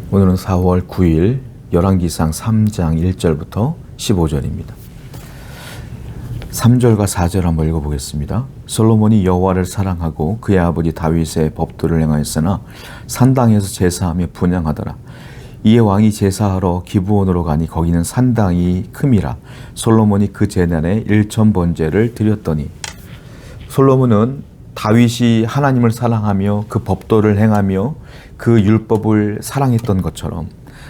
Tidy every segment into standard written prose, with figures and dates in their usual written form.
오늘은 4월 9일 열왕기상 3장 1절부터 15절입니다. 3절과 4절 한번 읽어보겠습니다. 솔로몬이 여호와를 사랑하고 그의 아버지 다윗의 법도를 행하였으나 산당에서 제사하며 분향하더라. 이에 왕이 제사하러 기브온으로 가니 거기는 산당이 큼이라. 솔로몬이 그 제단에 1000번제를 드렸더니, 솔로몬은 다윗이 하나님을 사랑하며 그 법도를 행하며 그 율법을 사랑했던 것처럼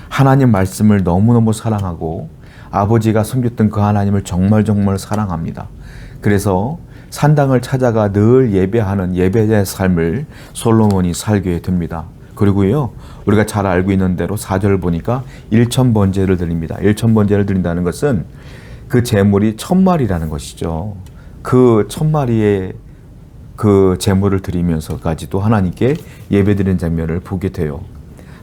하나님 말씀을 너무너무 사랑하고 아버지가 섬겼던 그 하나님을 정말 사랑합니다. 그래서 산당을 찾아가 늘 예배하는 예배자의 삶을 솔로몬이 살게 됩니다. 그리고요, 우리가 잘 알고 있는 대로 4절 보니까 1000번제를 드립니다. 1000번제를 드린다는 것은 그 제물이 1000마리라는 것이죠. 그 1000마리의 그 제물을 드리면서까지도 하나님께 예배드리는 장면을 보게 돼요.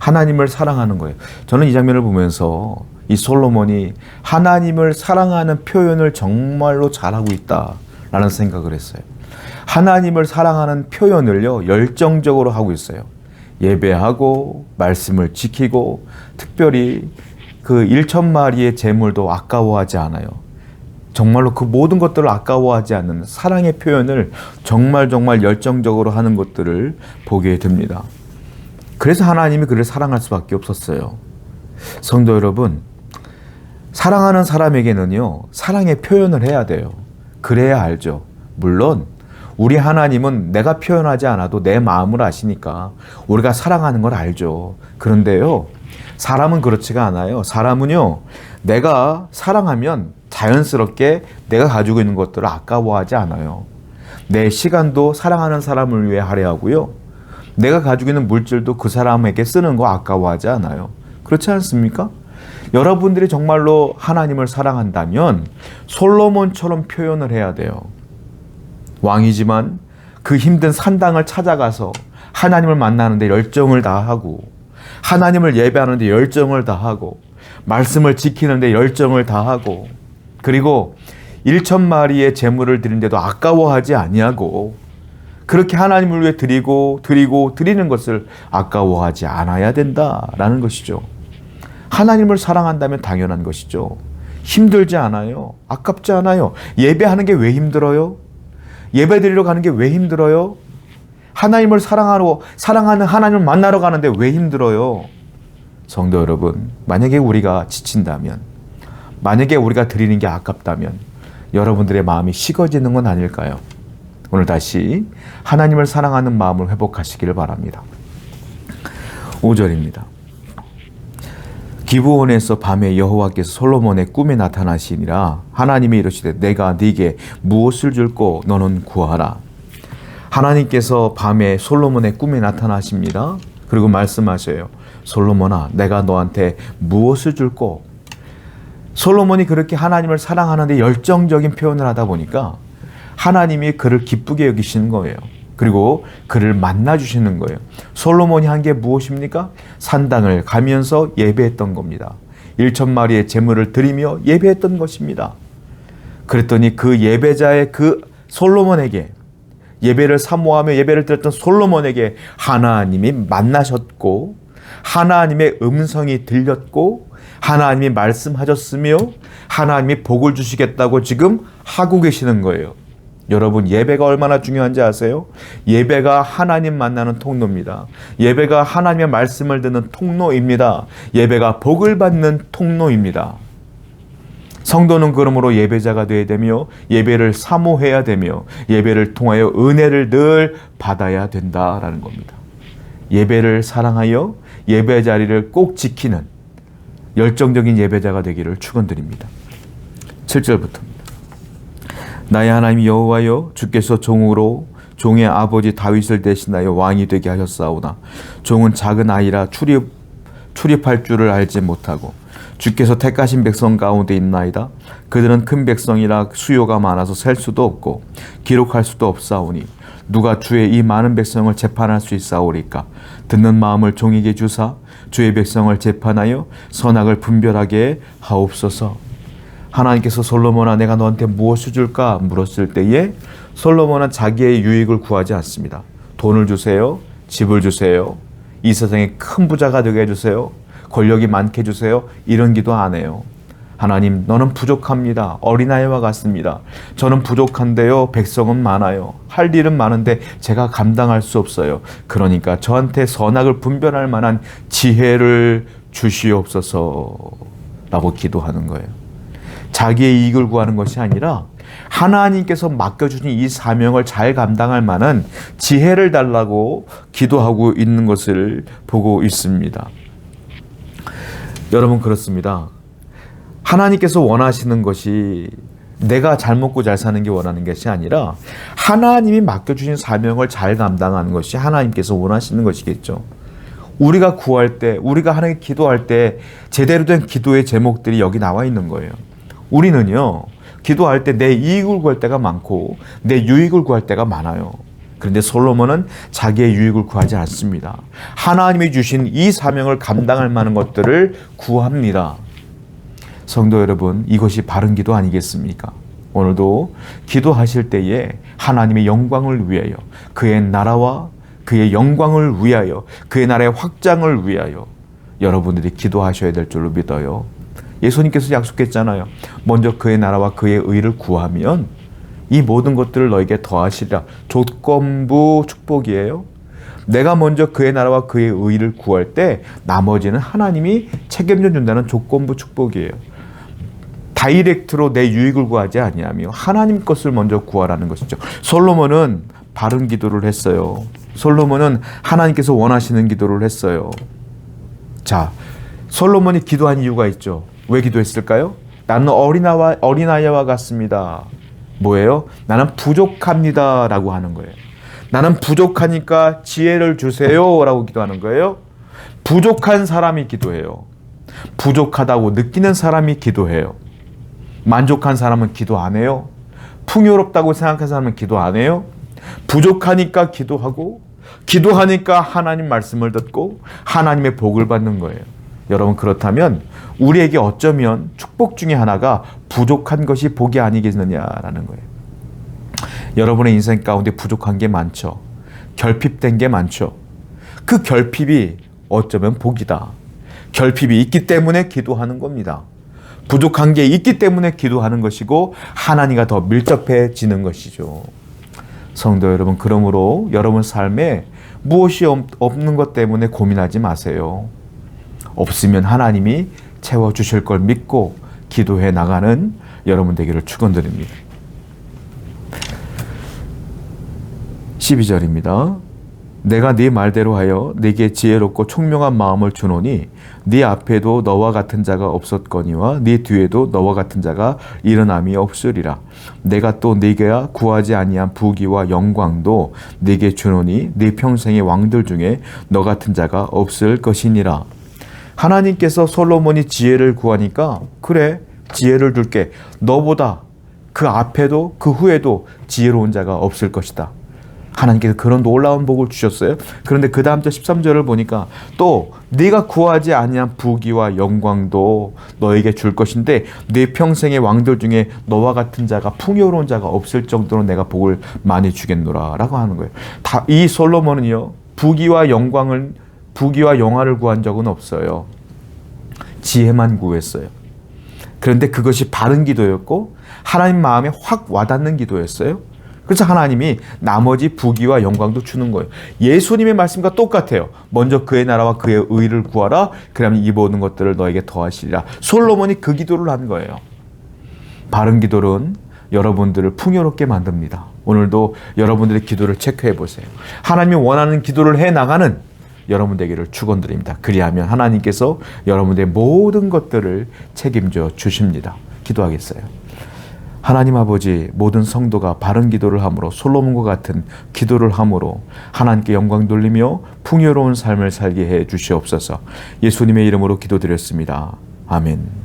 하나님을 사랑하는 거예요. 저는 이 장면을 보면서 이 솔로몬이 하나님을 사랑하는 표현을 정말로 잘하고 있다라는 생각을 했어요. 하나님을 사랑하는 표현을요, 열정적으로 하고 있어요. 예배하고 말씀을 지키고 특별히 그 1000마리의 제물도 아까워하지 않아요. 정말로 그 모든 것들을 아까워하지 않는 사랑의 표현을 정말 열정적으로 하는 것들을 보게 됩니다. 그래서 하나님이 그를 사랑할 수밖에 없었어요. 성도 여러분, 사랑하는 사람에게는요, 사랑의 표현을 해야 돼요. 그래야 알죠. 물론 우리 하나님은 내가 표현하지 않아도 내 마음을 아시니까 우리가 사랑하는 걸 알죠. 그런데요, 사람은 그렇지가 않아요. 사람은요, 내가 사랑하면 자연스럽게 내가 가지고 있는 것들을 아까워하지 않아요. 내 시간도 사랑하는 사람을 위해 할애하고요, 내가 가지고 있는 물질도 그 사람에게 쓰는 거 아까워하지 않아요. 그렇지 않습니까? 여러분들이 정말로 하나님을 사랑한다면 솔로몬처럼 표현을 해야 돼요. 왕이지만 그 힘든 산당을 찾아가서 하나님을 만나는데 열정을 다하고, 하나님을 예배하는데 열정을 다하고, 말씀을 지키는데 열정을 다하고, 그리고 1000마리의 제물을 드리는데도 아까워하지 아니하고, 그렇게 하나님을 위해 드리는 것을 아까워하지 않아야 된다라는 것이죠. 하나님을 사랑한다면 당연한 것이죠. 힘들지 않아요. 아깝지 않아요. 예배하는 게 왜 힘들어요? 예배 드리러 가는 게 왜 힘들어요? 하나님을 사랑하는 하나님을 만나러 가는데 왜 힘들어요? 성도 여러분, 만약에 우리가 지친다면, 만약에 우리가 드리는 게 아깝다면 여러분들의 마음이 식어지는 건 아닐까요? 오늘 다시 하나님을 사랑하는 마음을 회복하시기를 바랍니다. 5절입니다. 기브온에서 밤에 여호와께서 솔로몬의 꿈에 나타나시니라. 하나님이 이르시되 내가 네게 무엇을 줄꼬 너는 구하라. 하나님께서 밤에 솔로몬의 꿈에 나타나십니다. 그리고 말씀하셔요. 솔로몬아, 내가 너한테 무엇을 줄꼬? 솔로몬이 그렇게 하나님을 사랑하는데 열정적인 표현을 하다 보니까 하나님이 그를 기쁘게 여기시는 거예요. 그리고 그를 만나주시는 거예요. 솔로몬이 한 게 무엇입니까? 산당을 가면서 예배했던 겁니다. 1000마리의 제물을 드리며 예배했던 것입니다. 그랬더니 그 예배자의 그 솔로몬에게, 예배를 사모하며 예배를 드렸던 솔로몬에게 하나님이 만나셨고, 하나님의 음성이 들렸고, 하나님이 말씀하셨으며 하나님이 복을 주시겠다고 지금 하고 계시는 거예요. 여러분, 예배가 얼마나 중요한지 아세요? 예배가 하나님 만나는 통로입니다. 예배가 하나님의 말씀을 듣는 통로입니다. 예배가 복을 받는 통로입니다. 성도는 그러므로 예배자가 되어야 되며 예배를 사모해야 되며 예배를 통하여 은혜를 늘 받아야 된다라는 겁니다. 예배를 사랑하여 예배 자리를 꼭 지키는 열정적인 예배자가 되기를 축원드립니다. 7절부터입니다. 나의 하나님 여호와여, 주께서 종으로 종의 아버지 다윗을 대신하여 왕이 되게 하셨사오나 종은 작은 아이라 출입할 줄을 알지 못하고 주께서 택하신 백성 가운데 있나이다. 그들은 큰 백성이라 수요가 많아서 셀 수도 없고 기록할 수도 없사오니 누가 주의 이 많은 백성을 재판할 수 있사오리까? 듣는 마음을 종에게 주사 주의 백성을 재판하여 선악을 분별하게 하옵소서. 하나님께서 솔로몬아, 내가 너한테 무엇을 줄까? 물었을 때에 솔로몬은 자기의 유익을 구하지 않습니다. 돈을 주세요. 집을 주세요. 이 세상에 큰 부자가 되게 해주세요. 권력이 많게 해주세요. 이런 기도 안 해요. 하나님, 너는 부족합니다. 어린아이와 같습니다. 저는 부족한데요. 백성은 많아요. 할 일은 많은데 제가 감당할 수 없어요. 그러니까 저한테 선악을 분별할 만한 지혜를 주시옵소서 라고 기도하는 거예요. 자기의 이익을 구하는 것이 아니라 하나님께서 맡겨주신 이 사명을 잘 감당할 만한 지혜를 달라고 기도하고 있는 것을 보고 있습니다. 여러분, 그렇습니다. 하나님께서 원하시는 것이 내가 잘 먹고 잘 사는 게 원하는 것이 아니라 하나님이 맡겨주신 사명을 잘 감당하는 것이 하나님께서 원하시는 것이겠죠. 우리가 구할 때, 우리가 하나님께 기도할 때 제대로 된 기도의 제목들이 여기 나와 있는 거예요. 우리는요, 기도할 때 내 이익을 구할 때가 많고 내 유익을 구할 때가 많아요. 그런데 솔로몬은 자기의 유익을 구하지 않습니다. 하나님이 주신 이 사명을 감당할 만한 것들을 구합니다. 성도 여러분, 이것이 바른 기도 아니겠습니까? 오늘도 기도하실 때에 하나님의 영광을 위하여, 그의 나라와 그의 영광을 위하여, 그의 나라의 확장을 위하여 여러분들이 기도하셔야 될 줄로 믿어요. 예수님께서 약속했잖아요. 먼저 그의 나라와 그의 의를 구하면 이 모든 것들을 너에게 더하시리라. 조건부 축복이에요. 내가 먼저 그의 나라와 그의 의를 구할 때 나머지는 하나님이 책임져 준다는 조건부 축복이에요. 다이렉트로 내 유익을 구하지 아니하며 하나님 것을 먼저 구하라는 것이죠. 솔로몬은 바른 기도를 했어요. 솔로몬은 하나님께서 원하시는 기도를 했어요. 자, 솔로몬이 기도한 이유가 있죠. 왜 기도했을까요? 나는 어린아이와 같습니다. 뭐예요? 나는 부족합니다 라고 하는 거예요. 나는 부족하니까 지혜를 주세요 라고 기도하는 거예요. 부족한 사람이 기도해요. 부족하다고 느끼는 사람이 기도해요. 만족한 사람은 기도 안 해요. 풍요롭다고 생각한 사람은 기도 안 해요. 부족하니까 기도하고, 기도하니까 하나님 말씀을 듣고 하나님의 복을 받는 거예요. 여러분, 그렇다면 우리에게 어쩌면 축복 중에 하나가 부족한 것이 복이 아니겠느냐라는 거예요. 여러분의 인생 가운데 부족한 게 많죠. 결핍된 게 많죠. 그 결핍이 어쩌면 복이다. 결핍이 있기 때문에 기도하는 겁니다. 부족한 게 있기 때문에 기도하는 것이고 하나님과 더 밀접해지는 것이죠. 성도 여러분, 그러므로 여러분 삶에 무엇이 없는 것 때문에 고민하지 마세요. 없으면 하나님이 채워주실 걸 믿고 기도해 나가는 여러분 되기를 축원드립니다. 12절입니다. 내가 네 말대로 하여 네게 지혜롭고 총명한 마음을 주노니 네 앞에도 너와 같은 자가 없었거니와 네 뒤에도 너와 같은 자가 일어남이 없으리라. 내가 또 네가 구하지 아니한 부귀와 영광도 네게 주노니 네 평생의 왕들 중에 너 같은 자가 없을 것이니라. 하나님께서 솔로몬이 지혜를 구하니까 그래, 지혜를 줄게. 너보다 그 앞에도 그 후에도 지혜로운 자가 없을 것이다. 하나님께서 그런 놀라운 복을 주셨어요. 그런데 그 다음 절 13절을 보니까 또 네가 구하지 아니한 부귀와 영광도 너에게 줄 것인데 네 평생의 왕들 중에 너와 같은 자가, 풍요로운 자가 없을 정도로 내가 복을 많이 주겠노라 라고 하는 거예요. 이 솔로몬은요, 부귀와 영화를 구한 적은 없어요. 지혜만 구했어요. 그런데 그것이 바른 기도였고 하나님 마음에 확 와닿는 기도였어요. 그래서 하나님이 나머지 부귀와 영광도 주는 거예요. 예수님의 말씀과 똑같아요. 먼저 그의 나라와 그의 의를 구하라. 그러면 이 모든 것들을 너에게 더하시리라. 솔로몬이 그 기도를 한 거예요. 바른 기도는 여러분들을 풍요롭게 만듭니다. 오늘도 여러분들의 기도를 체크해 보세요. 하나님이 원하는 기도를 해 나가는 여러분 되기를 축원드립니다. 그리하면 하나님께서 여러분들의 모든 것들을 책임져 주십니다. 기도하겠어요. 하나님 아버지, 모든 성도가 바른 기도를 함으로 솔로몬과 같은 기도를 함으로 하나님께 영광 돌리며 풍요로운 삶을 살게 해 주시옵소서. 예수님의 이름으로 기도드렸습니다. 아멘.